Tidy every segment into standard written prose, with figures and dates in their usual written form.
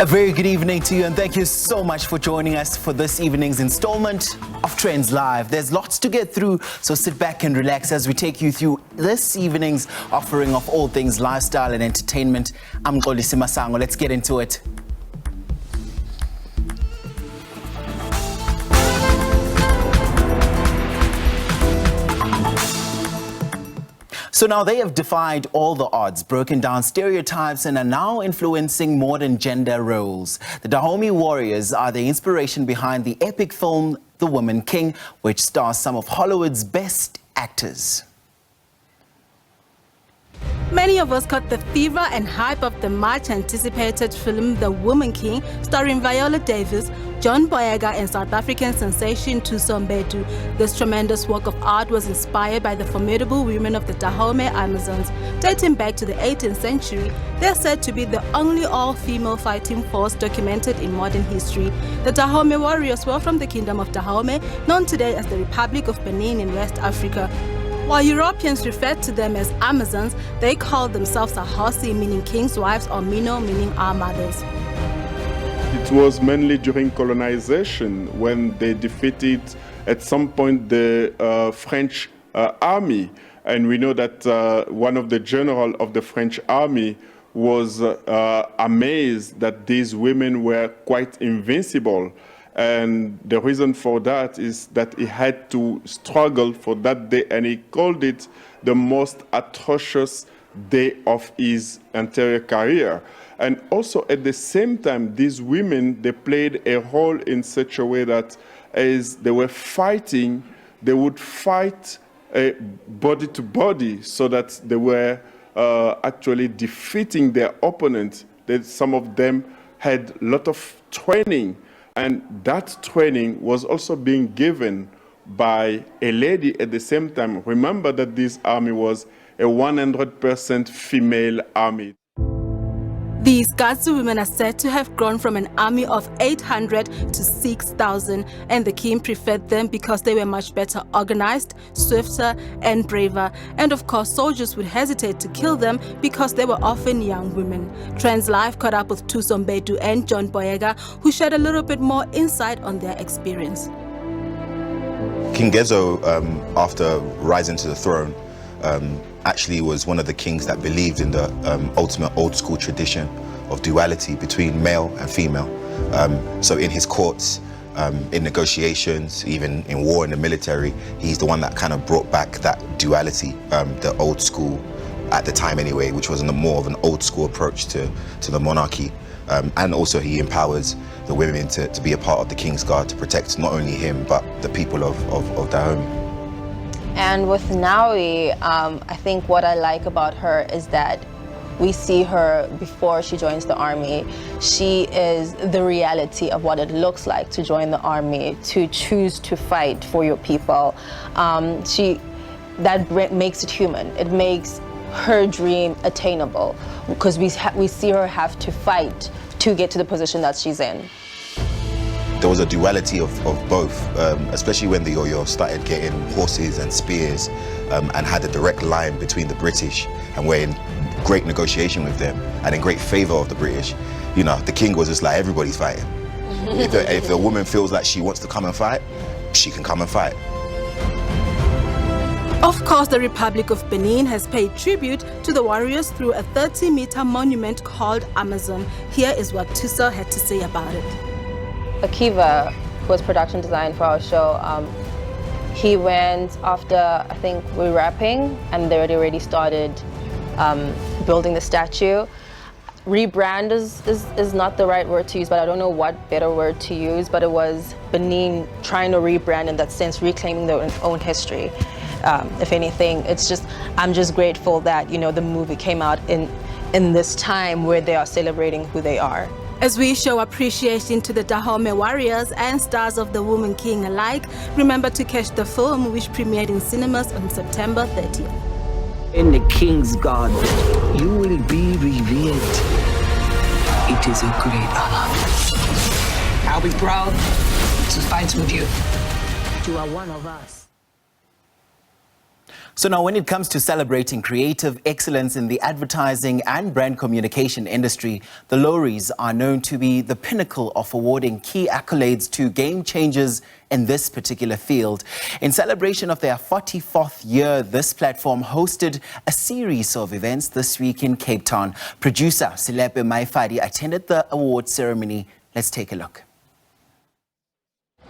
A very good evening to you, and thank you so much for joining us for this evening's installment of Trendz Live. There's lots to get through, so sit back and relax as we take you through this evening's offering of all things lifestyle and entertainment. I'm Xolisi Masango. Let's get into it. So now they have defied all the odds, broken down stereotypes, and are now influencing modern gender roles. The Dahomey Warriors are the inspiration behind the epic film The Woman King, which stars some of Hollywood's best actors. Many of us caught the fever and hype of the much-anticipated film The Woman King, starring Viola Davis, John Boyega, and South African sensation Thuso Mbedu. This tremendous work of art was inspired by the formidable women of the Dahomey Amazons. Dating back to the 18th century, they're said to be the only all-female fighting force documented in modern history. The Dahomey Warriors were from the Kingdom of Dahomey, known today as the Republic of Benin in West Africa. While Europeans referred to them as Amazons, they called themselves Ahosi, meaning king's wives, or Mino, meaning our mothers. It was mainly during colonization when they defeated at some point the French army. And we know that one of the generals of the French army was amazed that these women were quite invincible. And the reason for that is that he had to struggle for that day, and he called it the most atrocious day of his entire career. And also at the same time, these women, they played a role in such a way that as they were fighting, they would fight body to body, so that they were actually defeating their opponent. That some of them had a lot of training. And that training was also being given by a lady at the same time. Remember that this army was a 100% female army. These Gatsu women are said to have grown from an army of 800 to 6,000, and the king preferred them because they were much better organized, swifter, and braver. And of course, soldiers would hesitate to kill them because they were often young women. Trendz Live caught up with Thuso Mbedu and John Boyega, who shared a little bit more insight on their experience. King Gezo, after rising to the throne, actually was one of the kings that believed in the ultimate old school tradition of duality between male and female. So in his courts, in negotiations, even in war in the military, he's the one that kind of brought back that duality, the old school, at the time anyway, which was more of an old school approach to the monarchy. And also he empowers the women to be a part of the King's Guard to protect not only him, but the people of Dahomey. And with Nawi, I think what I like about her is that we see her before she joins the army. She is the reality of what it looks like to join the army, to choose to fight for your people. That makes it human. It makes her dream attainable, because we see her have to fight to get to the position that she's in. There was a duality of both, especially when the Oyo started getting horses and spears and had a direct line between the British, and were in great negotiation with them and in great favor of the British. You know, the king was just like, everybody's fighting. If the woman feels like she wants to come and fight, she can come and fight. Of course, the Republic of Benin has paid tribute to the warriors through a 30-meter monument called Amazon. Here is what Thuso had to say about it. Akiva, who was production design for our show, he went after, I think, we're wrapping, and they already started building the statue. Rebrand is not the right word to use, but I don't know what better word to use, but it was Benin trying to rebrand in that sense, reclaiming their own history. If anything, I'm just grateful that, you know, the movie came out in this time where they are celebrating who they are. As we show appreciation to the Dahomey Warriors and stars of The Woman King alike, remember to catch the film, which premiered in cinemas on September 30th. In the King's Guard, you will be revered. It is a great honor. I'll be proud to fight with you. You are one of us. So now when it comes to celebrating creative excellence in the advertising and brand communication industry, the Loeries are known to be the pinnacle of awarding key accolades to game changers in this particular field. In celebration of their 44th year, this platform hosted a series of events this week in Cape Town. Producer Silepe Maifadi attended the award ceremony. Let's take a look.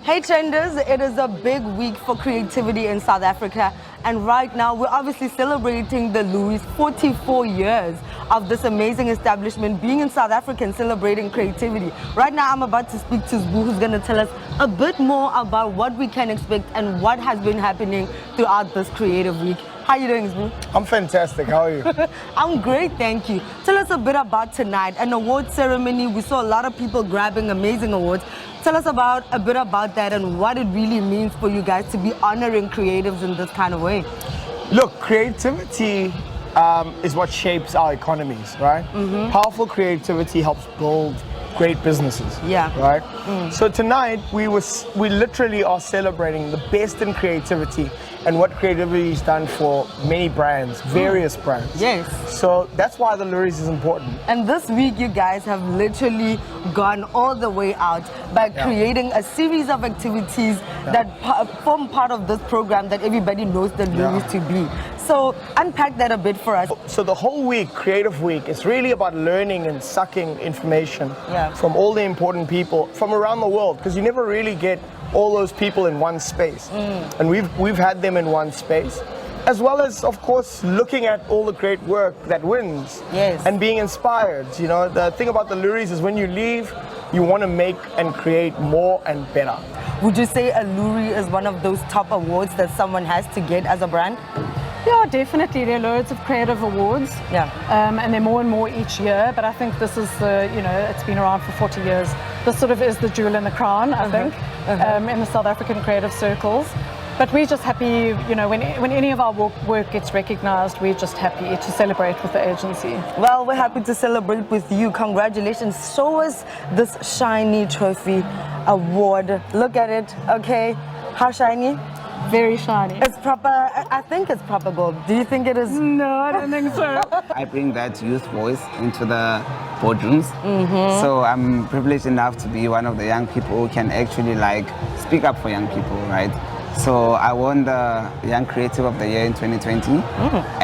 Hey Trendz, it is a big week for creativity in South Africa, and right now we're obviously celebrating the Loeries 44 years of this amazing establishment being in South Africa and celebrating creativity. Right now I'm about to speak to Zbu, who's going to tell us a bit more about what we can expect and what has been happening throughout this creative week. How are you doing, Zbu? I'm fantastic. How are you? I'm great, thank you. Tell us a bit about tonight, an award ceremony. We saw a lot of people grabbing amazing awards. Tell us a bit about that and what it really means for you guys to be honoring creatives in this kind of way. Look, creativity is what shapes our economies, right? Powerful creativity helps build great businesses. Yeah. Right? So tonight we literally are celebrating the best in creativity and what creativity has done for many brands, various brands. Yes. So that's why the Loeries is important. And this week you guys have literally gone all the way out by creating a series of activities that form part of this program that everybody knows the Loeries to be. So unpack that a bit for us. So the whole week, Creative Week, is really about learning and sucking information from all the important people from around the world, because you never really get all those people in one space. And we've had them in one space, as well as, of course, looking at all the great work that wins and being inspired. You know, the thing about the Loeries is when you leave, you want to make and create more and better. Would you say a Loerie is one of those top awards that someone has to get as a brand? Yeah, definitely. There are loads of creative awards. And they're more and more each year. But I think this is it's been around for 40 years. This sort of is the jewel in the crown, I think, in the South African creative circles. But we're just happy, when any of our work gets recognized, we're just happy to celebrate with the agency. Well, we're happy to celebrate with you. Congratulations. Show us this shiny trophy award. Look at it, okay? How shiny? Very shiny. It's proper, I think it's proper gold. Do you think it is? No, I don't think so. I bring that youth voice into the boardrooms. So I'm privileged enough to be one of the young people who can actually speak up for young people, right? So I won the Young Creative of the Year in 2020,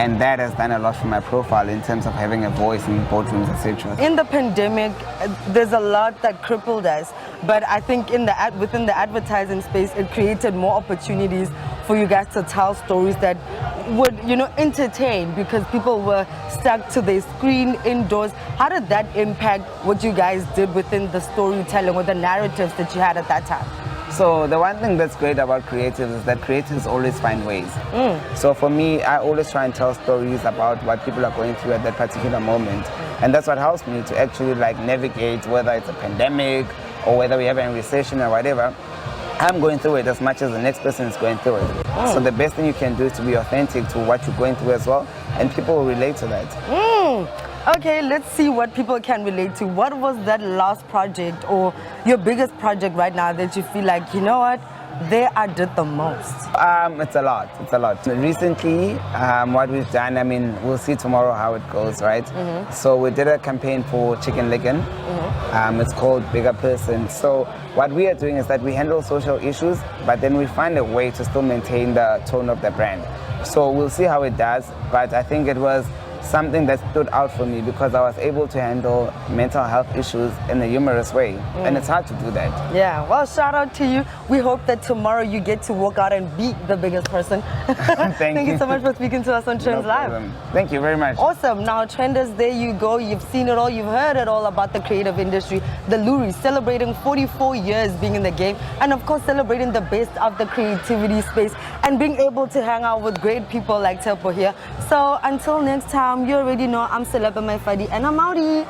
and that has done a lot for my profile in terms of having a voice in boardrooms, etc. In the pandemic, there's a lot that crippled us, but I think within the advertising space, it created more opportunities for you guys to tell stories that would, entertain, because people were stuck to their screen indoors. How did that impact what you guys did within the storytelling or the narratives that you had at that time? So the one thing that's great about creatives is that creatives always find ways. So for me, I always try and tell stories about what people are going through at that particular moment. And that's what helps me to actually navigate, whether it's a pandemic or whether we have a recession or whatever. I'm going through it as much as the next person is going through it. So the best thing you can do is to be authentic to what you're going through as well, and people will relate to that. Okay, let's see what people can relate to. What was that last project or your biggest project right now that you feel like, you know what, there I did the most? It's a lot. Recently, what we've done, we'll see tomorrow how it goes, right? So we did a campaign for Chicken Licken. It's called Bigger Person. So what we are doing is that we handle social issues, but then we find a way to still maintain the tone of the brand. So we'll see how it does, but I think it was something that stood out for me because I was able to handle mental health issues in a humorous way, and it's hard to do that. Yeah, well, shout out to you. We hope that tomorrow you get to walk out and beat the biggest person. Thank you so much for speaking to us on Trendz Live. Thank you very much. Awesome. Now, Trendz, there you go. You've seen it all. You've heard it all about the creative industry. The Loeries celebrating 44 years being in the game, and of course celebrating the best of the creativity space and being able to hang out with great people like Tepo here. So until next time, you already know I'm Silepe Maifadi and I'm outie.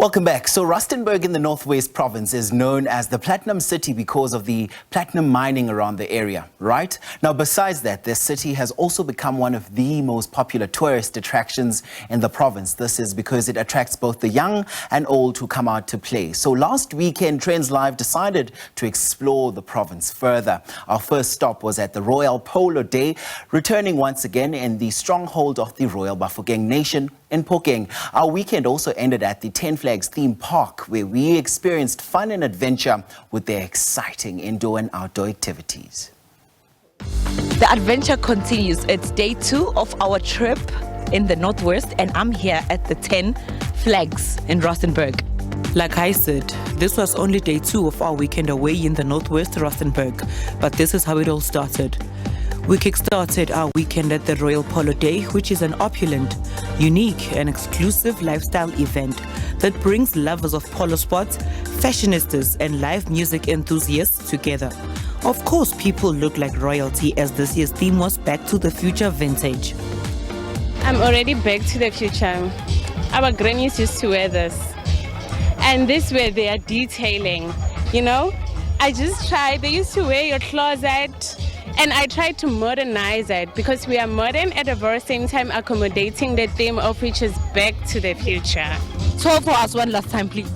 Welcome back. So Rustenburg in the Northwest Province is known as the Platinum City because of the platinum mining around the area, right? Now, besides that, this city has also become one of the most popular tourist attractions in the province. This is because it attracts both the young and old who come out to play. So last weekend, Trendz Live decided to explore the province further. Our first stop was at the Royal Polo Day, returning once again in the stronghold of the Royal Bafokeng Nation in Phokeng. Our weekend also ended at the 10 Flags theme park, where we experienced fun and adventure with their exciting indoor and outdoor activities. The adventure continues. It's day 2 of our trip in the Northwest, and I'm here at the 10 Flags in Rustenburg. Like I said, this was only day 2 of our weekend away in the Northwest Rustenburg, but this is how it all started. We kick-started our weekend at the Royal Polo Day, which is an opulent, unique and exclusive lifestyle event that brings lovers of polo sports, fashionistas and live music enthusiasts together. Of course, people look like royalty as this year's theme was Back to the Future Vintage. I'm already back to the future. Our grannies used to wear this. And this way they are detailing, you know? I just tried, they used to wear your closet. And I tried to modernize it because we are modern at the very same time accommodating the theme of which is Back to the Future. So for us one last time, please.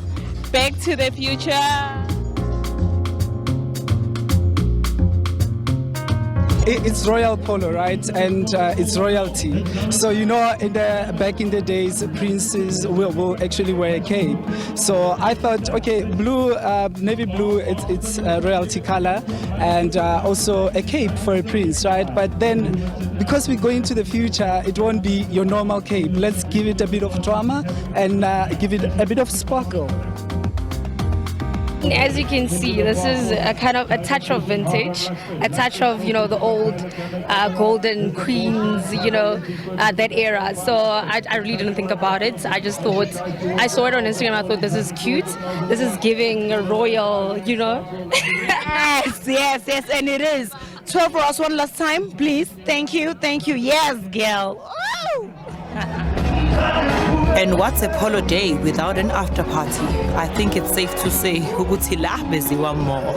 Back to the future. It's royal polo, right? And it's royalty. So, you know, back in the days, princes will actually wear a cape. So I thought, okay, blue, navy blue, it's a royalty color, and also a cape for a prince, right? But then, because we go into the future, it won't be your normal cape. Let's give it a bit of drama and give it a bit of sparkle. As you can see, this is a kind of a touch of vintage, a touch of, you know, the old golden queens, you know, that era. So I really didn't think about it. I just thought, I saw it on Instagram, I thought this is cute. This is giving a royal, you know. Yes, and it is. 12 for us one last time, please. Thank you. Yes, girl. Woo! And what's a polo day without an after party? I think it's safe to say, ukuthi la beziwa more.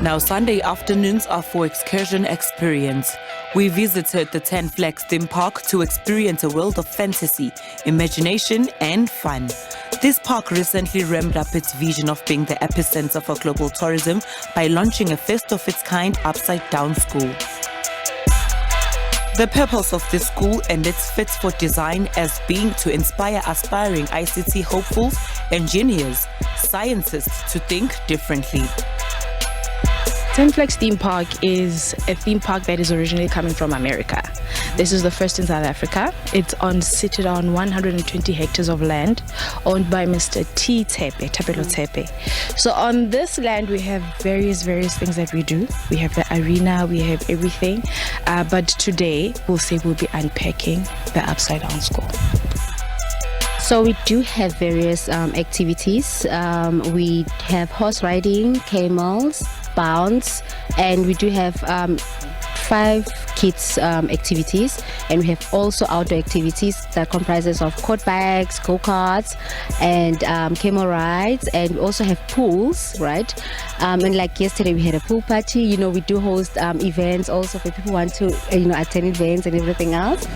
Now, Sunday afternoons are for excursion experience. We visited the 10 Flags theme park to experience a world of fantasy, imagination and fun. This park recently ramped up its vision of being the epicenter for global tourism by launching a first of its kind upside-down school. The purpose of this school and its fit for design as being to inspire aspiring ICT hopefuls, engineers, scientists to think differently. 10 Flags theme park is a theme park that is originally coming from America. This is the first in South Africa. It's seated on 120 hectares of land owned by Mr. Tapelo Tepe. So on this land we have various things that we do. We have the arena, we have everything. But today we'll be unpacking the upside down school. So we do have various activities. We have horse riding, camels, bounce, and we do have 5 kids activities, and we have also outdoor activities that comprises of quad bikes, go-karts, and camel rides, and we also have pools, right? And like yesterday we had a pool party. You know, we do host events also for people who want to attend events and everything else.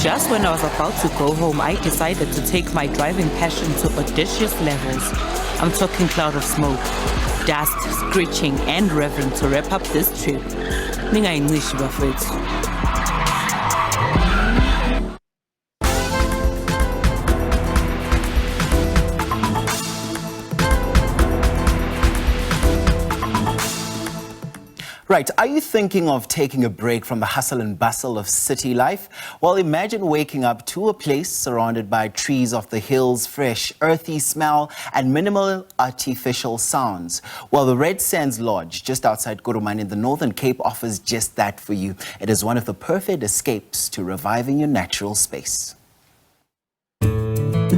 Just when I was about to go home, I decided to take my driving passion to audacious levels. I'm talking cloud of smoke, dust, screeching and revving to wrap up this trip. Ningayinqishi bafethu. Right, are you thinking of taking a break from the hustle and bustle of city life? Well, imagine waking up to a place surrounded by trees of the hills, fresh, earthy smell, and minimal artificial sounds. Well, the Red Sands Lodge, just outside Kurumane in the Northern Cape, offers just that for you. It is one of the perfect escapes to reviving your natural space.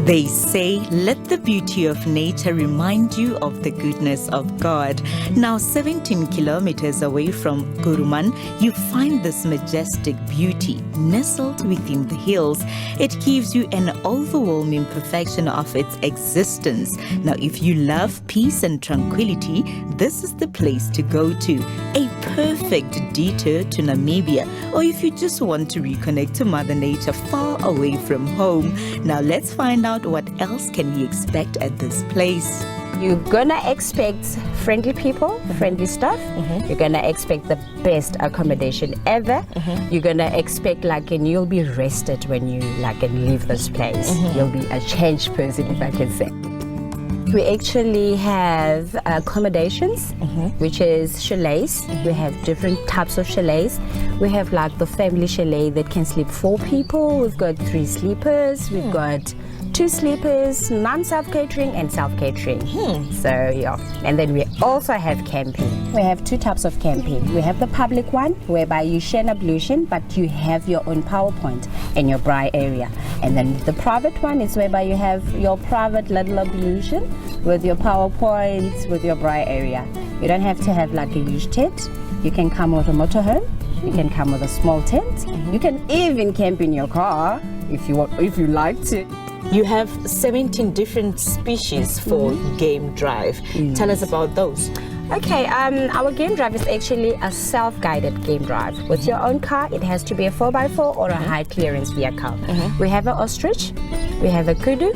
They say, let the beauty of nature remind you of the goodness of God. Now, 17 kilometers away from Kuruman, you find this majestic beauty nestled within the hills. It gives you an overwhelming perfection of its existence. Now, if you love peace and tranquility, this is the place to go to. A perfect detour to Namibia, or if you just want to reconnect to Mother Nature far away from home. Now, let's find out what else can we expect at this place. You're gonna expect friendly people, friendly stuff. You're gonna expect the best accommodation ever. You're gonna expect and you'll be rested when you leave this place. You'll be a changed person, if I can say. We actually have accommodations, which is chalets. We have different types of chalets. We have the family chalet that can sleep 4 people. We've got 3 sleepers. We've got 2 sleepers, non-self-catering and self-catering. So yeah, and then we also have camping. We have 2 types of camping. We have the public one, whereby you share an ablution, but you have your own power point in your braai area. And then the private one is whereby you have your private little ablution with your power points, with your braai area. You don't have to have a huge tent. You can come with a motorhome. You can come with a small tent. You can even camp in your car if you like to. You have 17 different species for game drive. Tell us about those. Okay, our game drive is actually a self-guided game drive. With your own car, it has to be a 4x4 or a high clearance vehicle. We have an ostrich, we have a kudu,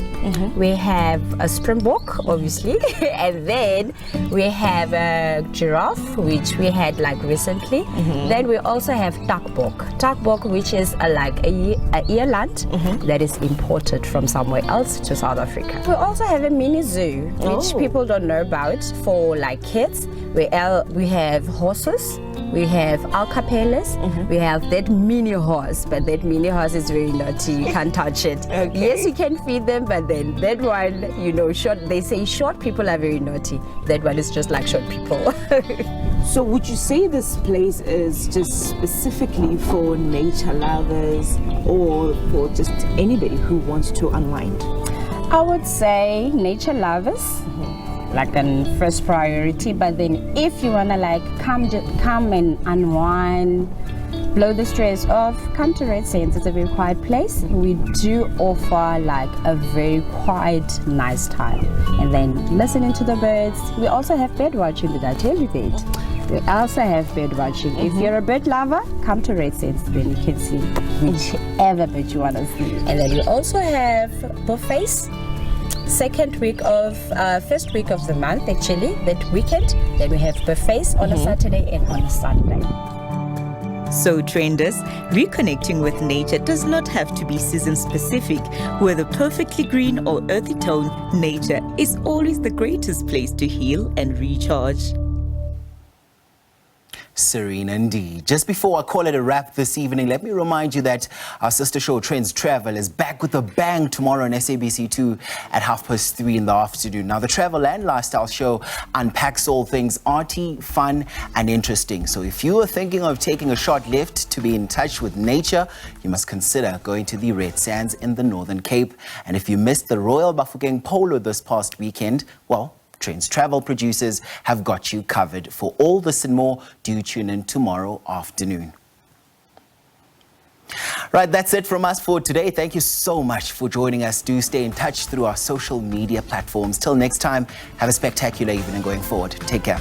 we have a springbok, obviously, and then we have a giraffe, which we had recently. Then we also have takbok, which is a earland that is imported from somewhere else to South Africa. We also have a mini zoo, which people don't know about for kids. We have horses, we have alcapellas, we have that mini horse, but that mini horse is very naughty, you can't touch it. Yes, you can feed them, but then that one, short, they say short people are very naughty. That one is just short people. So would you say this place is just specifically for nature lovers or for just anybody who wants to unwind? I would say nature lovers. A first priority, but then if you wanna come and unwind, blow the stress off, come to Red Sands. It's a very quiet place. We do offer a very quiet, nice time, and then listening to the birds. We also have bird watching. Did I tell you that? We also have bird watching. If you're a bird lover, come to Red Sands when you can see whichever bird you wanna see. And then we also have buffets. First week of the month, actually, that weekend. Then we have buffets on a Saturday and on a Sunday. So Trendz, reconnecting with nature does not have to be season specific. Whether perfectly green or earthy tone, nature is always the greatest place to heal and recharge. Serene indeed. Just before I call it a wrap this evening, let me remind you that our sister show Trendz Travel is back with a bang tomorrow on SABC2 at 3:30 in the afternoon. Now, the travel and lifestyle show unpacks all things arty, fun and interesting. So if you are thinking of taking a short lift to be in touch with nature, you must consider going to the Red Sands in the Northern Cape. And if you missed the Royal Bafokeng Polo this past weekend, well, Trendz Travel producers have got you covered. For all this and more, do tune in tomorrow afternoon. Right, that's it from us for today. Thank you so much for joining us. Do stay in touch through our social media platforms. Till next time, have a spectacular evening going forward. Take care.